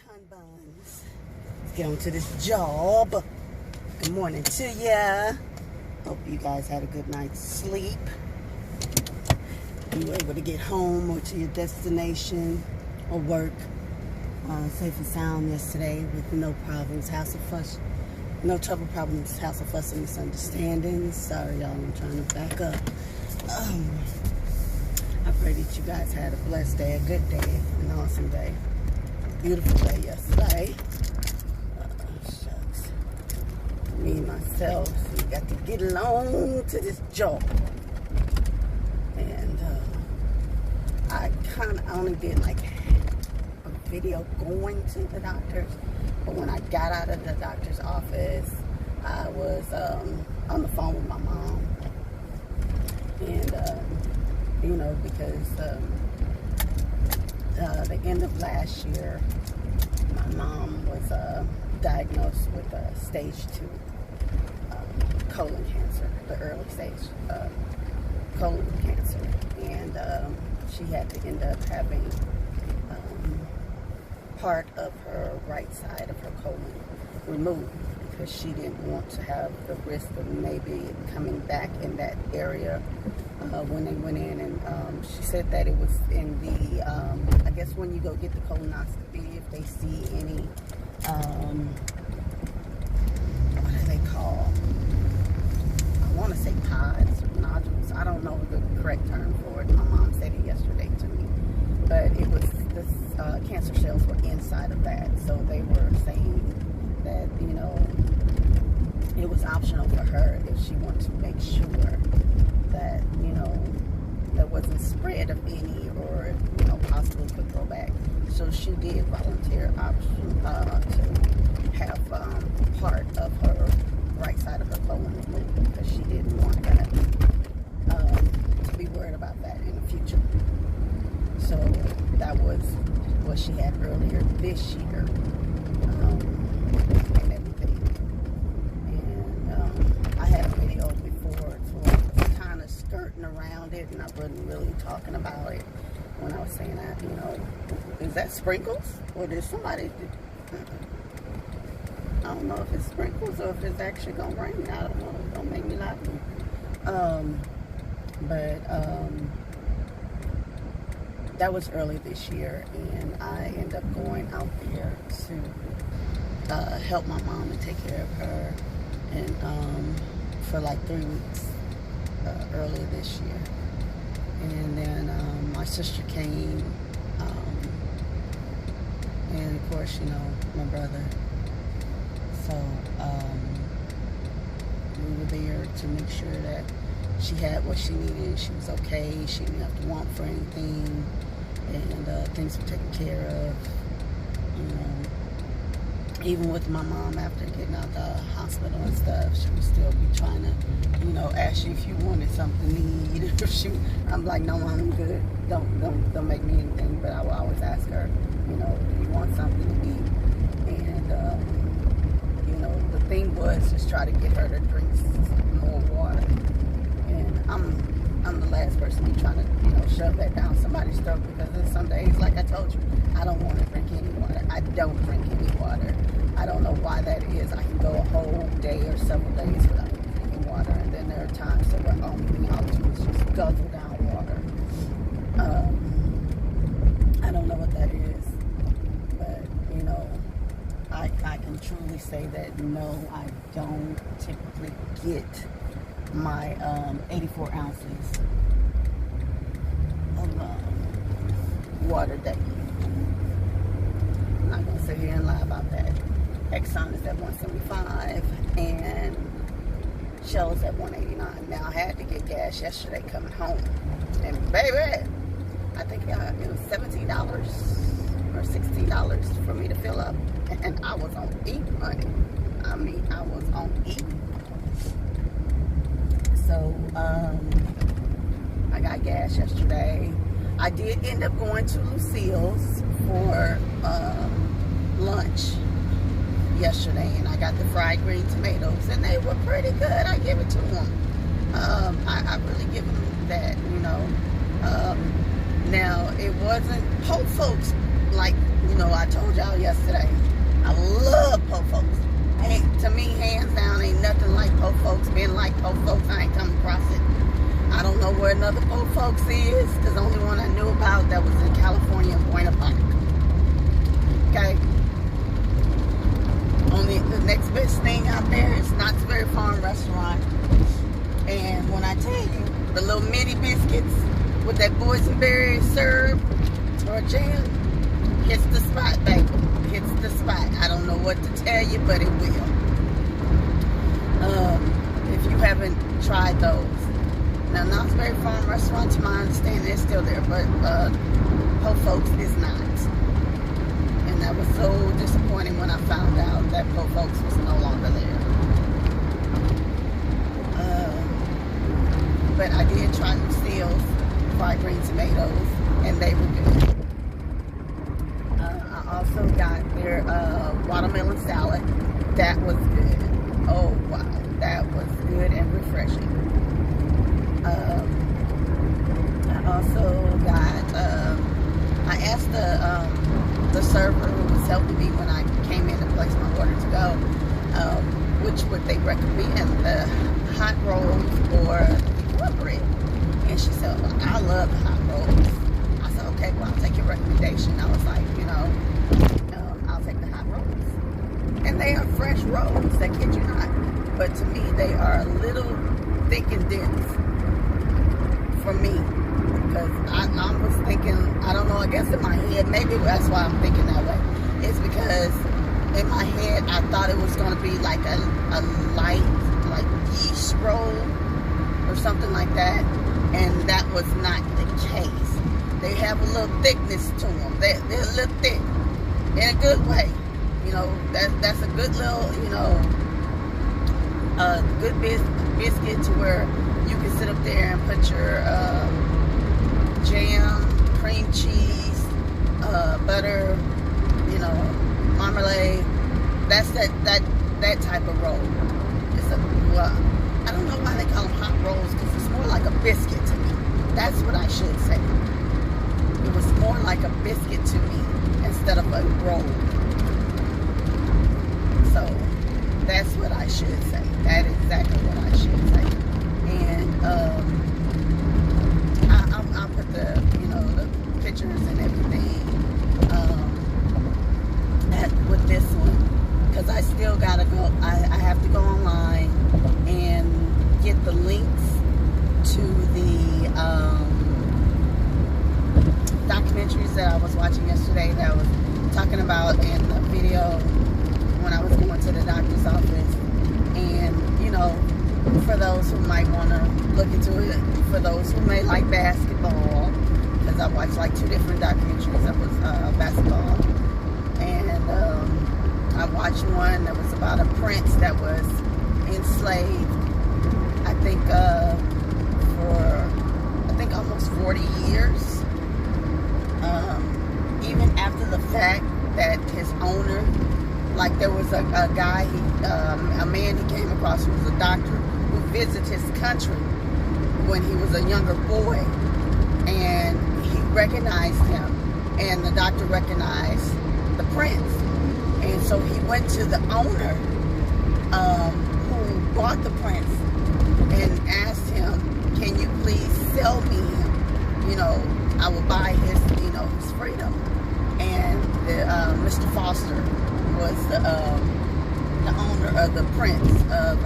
Hun buns. Let's get on to this job. Good morning to ya. Hope you guys had a good night's sleep. You were able to get home or to your destination or work safe and sound yesterday with no problems. No trouble, problems, house of fuss and misunderstandings. Sorry, y'all, I'm trying to back up. I pray that you guys had a blessed day, a good day, an awesome day. Beautiful day yesterday. Shucks. Me, myself, we got to get along to this job. And I kind of only did like a video going to the doctor's. But when I got out of the doctor's office, I was on the phone with my mom. And, you know, because the end of last year, my mom was diagnosed with stage 2 colon cancer, the early stage colon cancer. And she had to end up having part of her right side of her colon removed because she didn't want to have the risk of maybe coming back in that area when they went in. And she said that it was in the, I guess when you go get the colonoscopy, if they see any, what do they call? I want to say pods or nodules. I don't know the correct term for it. My mom said it yesterday to me. But it was, this cancer cells were inside of that. So they were saying that, you know, it was optional for her if she wanted to make sure that, you know, there wasn't spread of any or, you know, possibly could go back. So she did volunteer option to have part of her right side of her colon removed because she didn't want that to be worried about that in the future. So that was what she had earlier this year, and everything. And I had a video before, so I was kind of skirting around it, and I wasn't really talking about it when I was saying that, you know, is that sprinkles? Or did somebody, I don't know if it's sprinkles or if it's actually going to rain. I don't know. Don't make me laugh. That was early this year, and I ended up going out there to help my mom and take care of her, and for like 3 weeks earlier this year. And then my sister came, and of course, you know, my brother. So we were there to make sure that she had what she needed. She was okay. She didn't have to want for anything. And things were taken care of. You know, even with my mom after getting out the hospital and stuff, she would still be trying to, you know, ask you if you wanted something to eat. I'm like, no, I'm good. Don't make me anything. But I will always ask her, you know, do you want something to eat? And you know, the thing was just try to get her to drink more water. And I'm the last person to be trying to, you know, shove that down somebody's throat, because there's some days, like I told you, I don't want to drink any water. I don't drink any water. I don't know why that is. I can go a whole day or several days without drinking water, and then there are times that we're only all do is just guzzle down water. I don't know what that is, but you know, I can truly say that no, I don't typically get my 84 ounces of water daily. I'm not going to sit here and lie about that. Exxon is at 175 and Shell is at 189. Now I had to get gas yesterday coming home, and baby, I think it was $17 or $16 for me to fill up, and I was on E money. I mean, I was on E. So, I got gas yesterday. I did end up going to Lucille's for lunch yesterday, and I got the fried green tomatoes, and they were pretty good. I give it to them. I really give them that, you know. Now, it wasn't, Whole folks, like, You know, I told y'all yesterday, I love po' folks. Hey, to me, hands down, ain't nothing like po' folks. Being like po' folks, I ain't come across it. I don't know where another po' folks is, because the only one I knew about that was in California, Buena Park. Okay? Only the next best thing out there is Knott's Berry Farm Restaurant. And when I tell you, the little mini biscuits with that boysenberry syrup or jam, hits the spot, baby. Hits the spot. I don't know what to tell you, but it will. If you haven't tried those. Now, Knott's Berry Farm Restaurant, to my understanding, is still there, but po' folks is not. And that was so disappointing when I found out that po' folks was no longer there. But I did try Lucille's fried green tomatoes, and they were good. I also got their watermelon salad. That was good. Oh, wow. That was good and refreshing. I also got, I asked the server who was helping me when I came in to place my order to go, which would they recommend, the hot rolls or cornbread? And she said, well, I love the hot rolls. I said, okay, well, I'll take your recommendation. I was like, you know, I'll take the hot rolls. And they are fresh rolls, I kid you not. But to me, they are a little thick and dense for me. Because I was thinking, I don't know, I guess in my head, maybe that's why I'm thinking that way. It's because in my head, I thought it was going to be like a light, like yeast roll or something like that. And that was not the case. They have a little thickness to them. They're a little thick in a good way. You know, that's a good little, you know, good biscuit to where you can sit up there and put your jam, cream cheese, butter, you know, marmalade. That's that type of roll. It's a, well, I don't know why they call them hot rolls, because it's more like a biscuit to me. That's what I should say. It was more like a biscuit to me instead of a roll. So that's what I should say. That is exactly what I should say. And I'll put the, you know, the pictures and everything with this one, because I still gotta go. I have to go online and get the links to the documentaries that I was watching yesterday that I was talking about in the video when I was going to the doctor's office. And, you know, for those who might want to look into it, for those who may like basketball, because I watched like 2 different documentaries that was basketball. And I watched one that was about a prince that was enslaved, I think, for almost 40 years. Even after the fact that his owner, like there was a guy, a man he came across who was a doctor who visited his country when he was a younger boy, and he recognized him, and the doctor recognized the prince, and so he went to the owner who bought the prince and asked him, can you please sell me him? You know, I will buy his, you know, his freedom. And Mr. Foster was the owner of the prince of,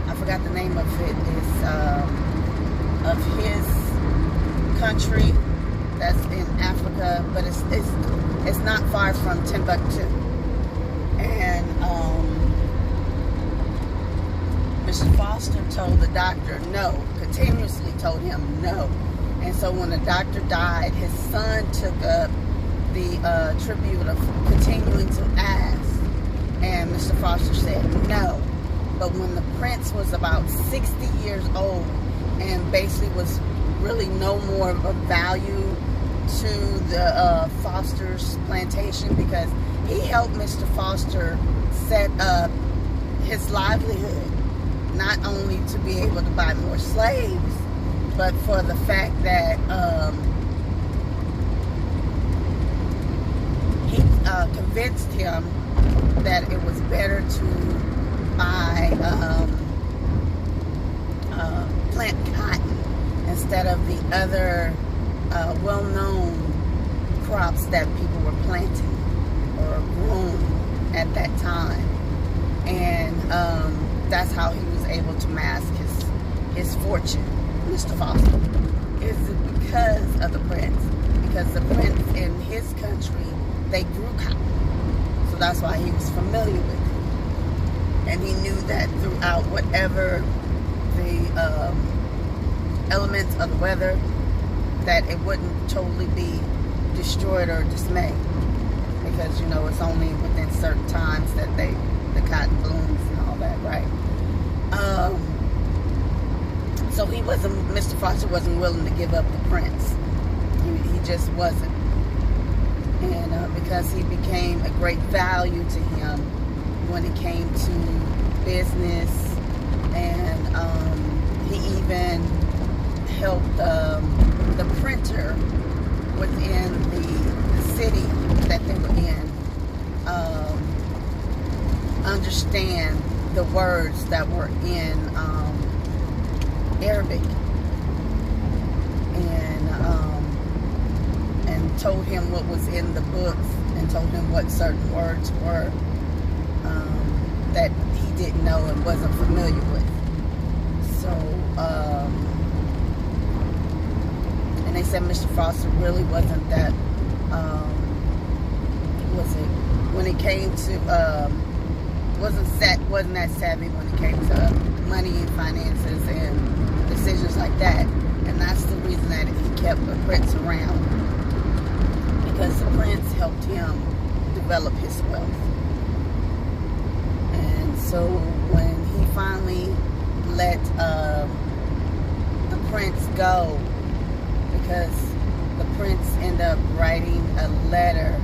I forgot the name of it, is of his country that's in Africa, but it's not far from Timbuktu. And Mr. Foster told the doctor no, continuously told him no. And so when the doctor died, his son took up the tribute of continuing to ask, and Mr. Foster said no. But when the prince was about 60 years old and basically was really no more of value to the Foster's plantation, because he helped Mr. Foster set up his livelihood, not only to be able to buy more slaves, but for the fact that convinced him that it was better to buy plant cotton instead of the other well-known crops that people were planting or growing at that time. And that's how he was able to mask his fortune, Mr. Foster. It's because of the prince. Because the prince in his country, they grew cotton. So that's why he was familiar with it. And he knew that throughout whatever the elements of the weather, that it wouldn't totally be destroyed or dismayed. Because, you know, it's only within certain times that the cotton blooms and all that, right? So Mr. Foster wasn't willing to give up the prince. He just wasn't. And because he became a great value to him when it came to business, and he even helped the printer within the city that they were in understand the words that were in Arabic, and told him what was in the books, and told him what certain words were that he didn't know and wasn't familiar with. So, and they said Mr. Foster really wasn't that, when it came to, wasn't that savvy when it came to money and finances and decisions like that. And that's the reason that he kept the prince around, because the prince helped him develop his wealth. And so when he finally let the prince go, because the prince ended up writing a letter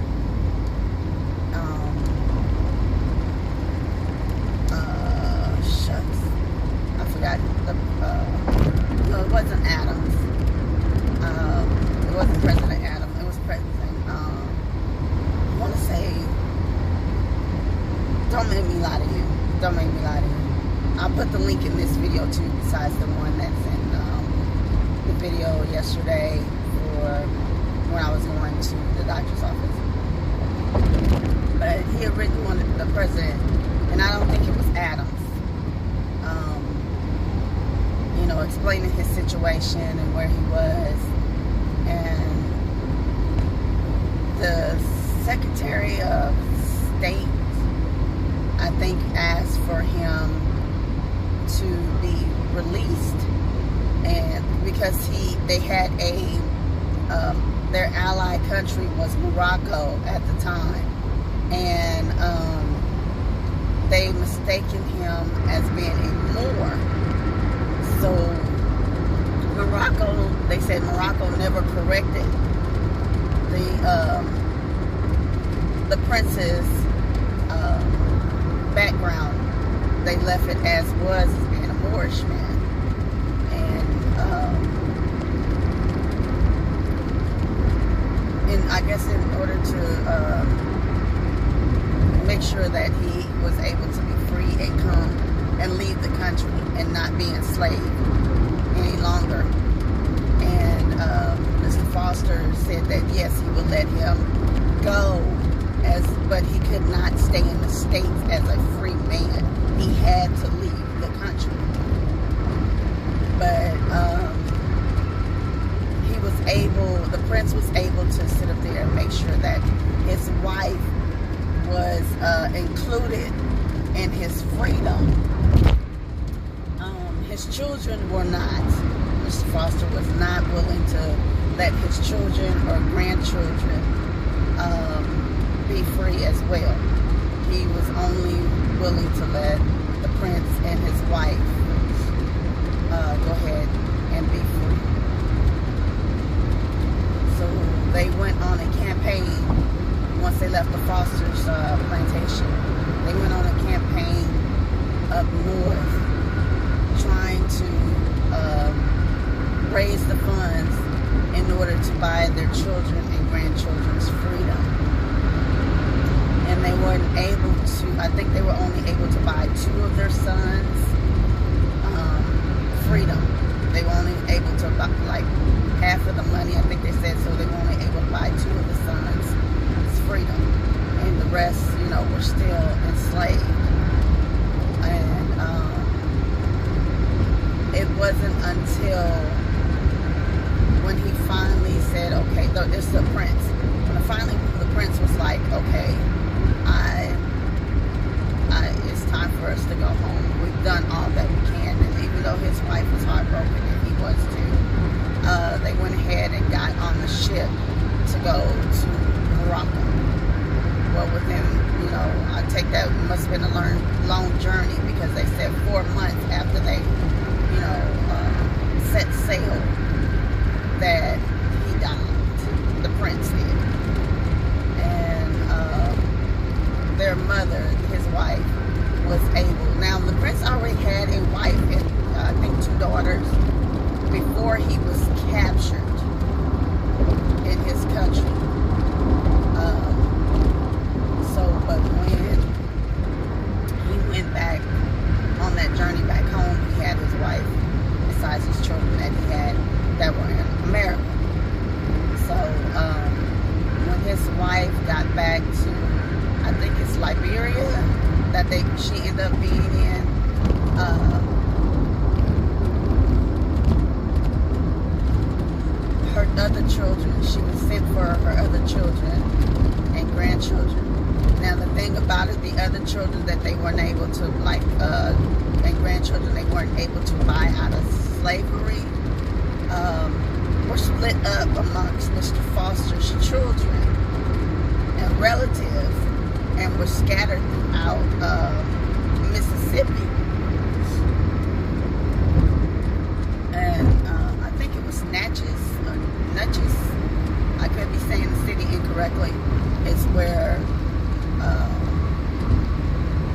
no, it wasn't Adams. It wasn't President Adams. It was President, I want to say, don't make me lie to you. Don't make me lie to you. I'll put the link in this video too, besides the one that's in the video yesterday for when I was going to the doctor's office. But he originally wanted the president, and I don't think it was Adams. You know, explaining his situation and where he was, and the Secretary of State, I think, asked for him to be released, and because they had their ally country was Morocco at the time, and they mistaken him as being a Moor. So Morocco, they said Morocco never corrected the prince's background. They left it as was, as being a Moorish man. And I guess in order to make sure that he was able to be free and come and leave the country and not be enslaved any longer. And Mr. Foster said that yes, he would let him go, but he could not stay in the States as a free man. He had to leave the country. But the prince was able to sit up there and make sure that his wife was included in his freedom. His children were not. Mr. Foster was not willing to let his children or grandchildren be free as well. He was only willing to let the prince and his wife go ahead and be free. So they went on a campaign once they left the Foster's plantation. They went on a campaign up north, trying to raise the funds in order to buy their children and grandchildren's freedom. finally the prince was like, okay, it's time for us to go home. We've done all that we can. And even though his wife was heartbroken, and he was too, they went ahead and got on the ship to go to Morocco. Well, within, I take that must have been a long journey, because they said 4 months after they, set sail that he died. The prince did. And their mother, his wife, was able. Now, the prince already had a wife and I think 2 daughters before he was captured in his country. But when he went back on that journey back home, he had his wife, besides his children that he had that were in America. So when his wife got back to, I think it's Liberia, that she ended up being in, her other children, she was sent for her other children and grandchildren. Now, the thing about it, the other children that they weren't able to, and grandchildren they weren't able to buy out of slavery, were split up amongst Mr. Foster's children and relatives, and were scattered throughout Mississippi. And I think it was Natchez, I could be saying the city incorrectly, is where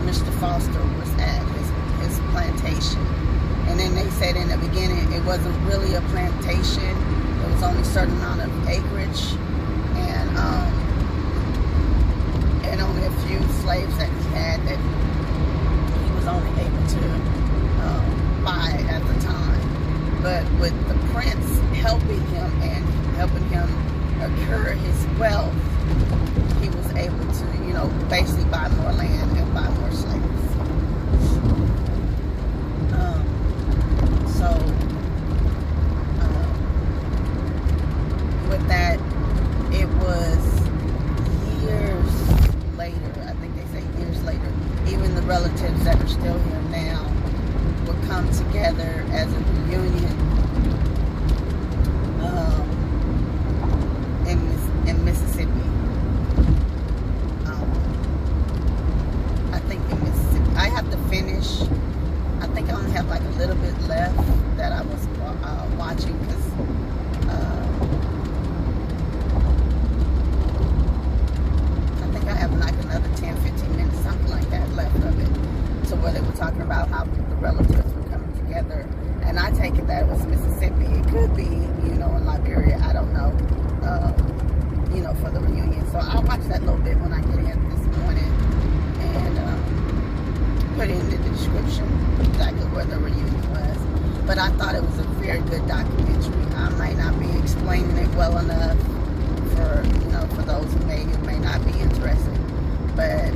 Mr. Foster was at, his plantation. And then they said in the beginning it wasn't really a plantation. It was only a certain amount of acreage, and only a few slaves that he had that he was only able to buy at the time. But with the prince helping him and helping him accrue his wealth, he was able to, basically buy more land and buy more slaves. With that, it was years later, I think they say years later, even the relatives that are still here now would come together as a reunion in Mississippi. I think in Mississippi. I have to finish. I think I only have like a little bit left that I was watching, because I think I have like another 10-15 minutes, something like that, left of it, to where they were talking about how the relatives were coming together. And I take it that it was Mississippi. It could be, in Liberia. I don't know. For the reunion. So I'll watch that little bit when I get in this morning, and put it in the description exactly where the reunion was. But I thought it was a very good documentary. I might not be explaining it well enough for those who may or may not be interested. But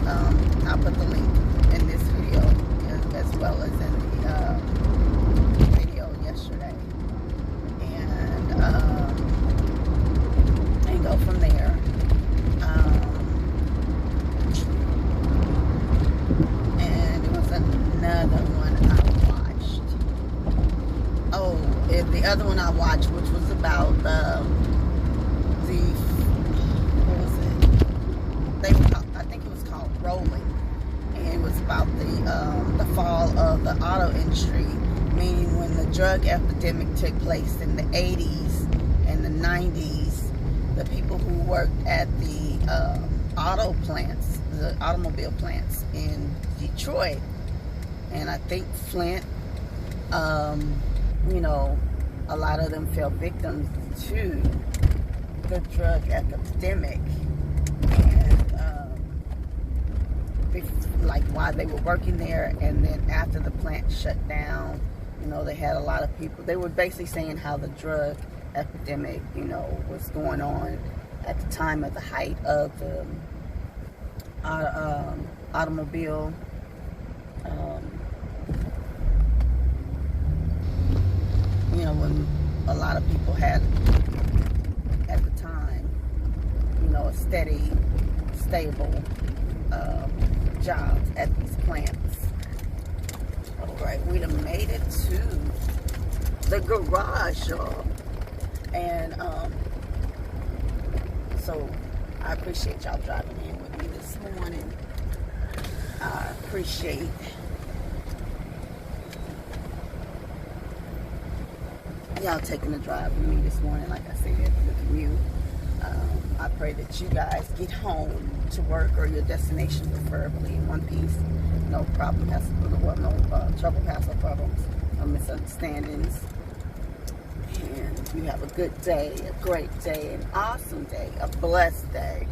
I'll put the link in this video as well as in the video yesterday. And go from there. And there was another one I watched. Oh, the other one I watched, which was about I think it was called Rolling, and it was about the fall of the auto industry, meaning when the drug epidemic took place in the 80s and the 90s. The people who worked at the auto plants, the automobile plants in Detroit, and I think Flint, a lot of them fell victims to the drug epidemic. And like while they were working there, and then after the plant shut down, they had a lot of people. They were basically saying how the drug epidemic, was going on at the time of the height of the automobile when a lot of people had at the time, steady, stable jobs at these plants. All right, we done made it to the garage, y'all. And so I appreciate y'all driving in with me this morning. I appreciate y'all taking the drive with me this morning. Like I said, the commute. I pray that you guys get home to work or your destination preferably in one piece. No problem, no trouble, hassle, problems, no misunderstandings. And you have a good day, a great day, an awesome day, a blessed day.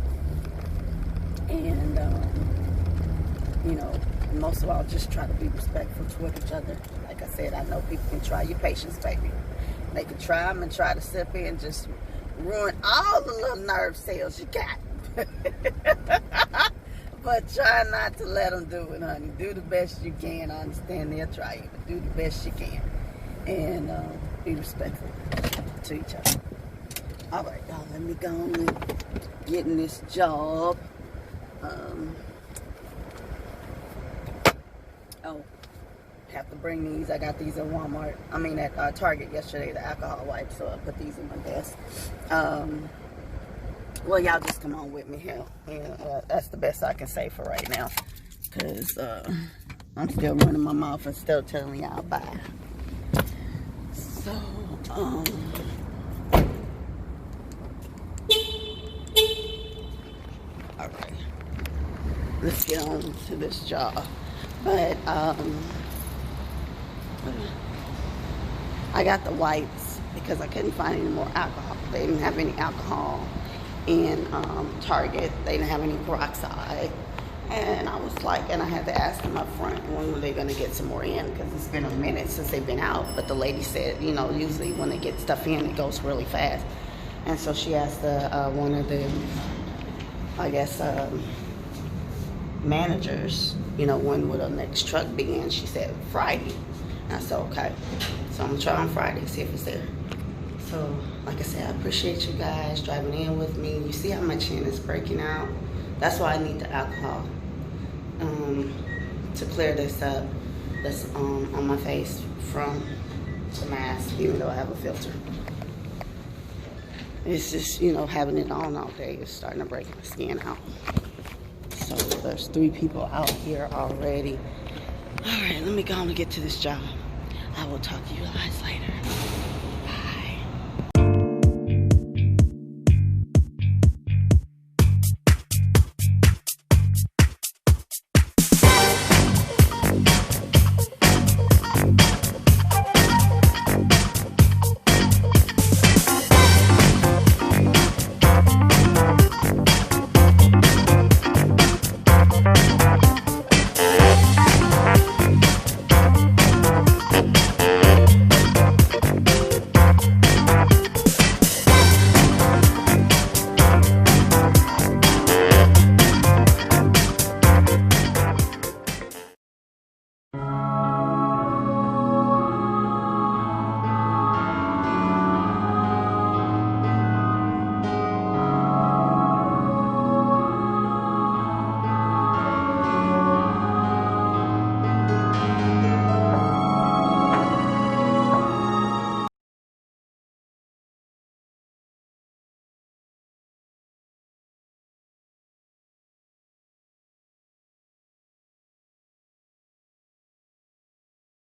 And, you know, most of all, just try to be respectful toward each other. Like I said, I know people can try your patience, baby. They can try them and try to sit there and just ruin all the little nerve cells you got. But try not to let them do it, honey. Do the best you can. I understand they'll try you, but do the best you can. And be respectful to each other. All right, y'all, let me go on and get in this job. Oh, have to bring these. I got these at Walmart. I mean at Target yesterday, the alcohol wipes, so I put these in my desk. Well, y'all just come on with me here. And that's the best I can say for right now. Because I'm still running my mouth and still telling y'all bye. So, alright. Let's get on to this job. But, I got the wipes because I couldn't find any more alcohol. They didn't have any alcohol in Target. They didn't have any peroxide. And I was like, and I had to ask them up front, when were they going to get some more in? Because it's been a minute since they've been out. But the lady said, you know, usually when they get stuff in, it goes really fast. And so she asked one of the, I guess, managers, you know, when would the next truck be in? She said Friday. And I said, okay. So I'm going to try on Friday, see if it's there. So, like I said, I appreciate you guys driving in with me. You see how my chin is breaking out? That's why I need the alcohol to clear this up that's on my face from the mask, even though I have a filter. It's just, you know, having it on all day is starting to break my skin out. So there's 3 people out here already. All right, let me go on and get to this job. I will talk to you guys later.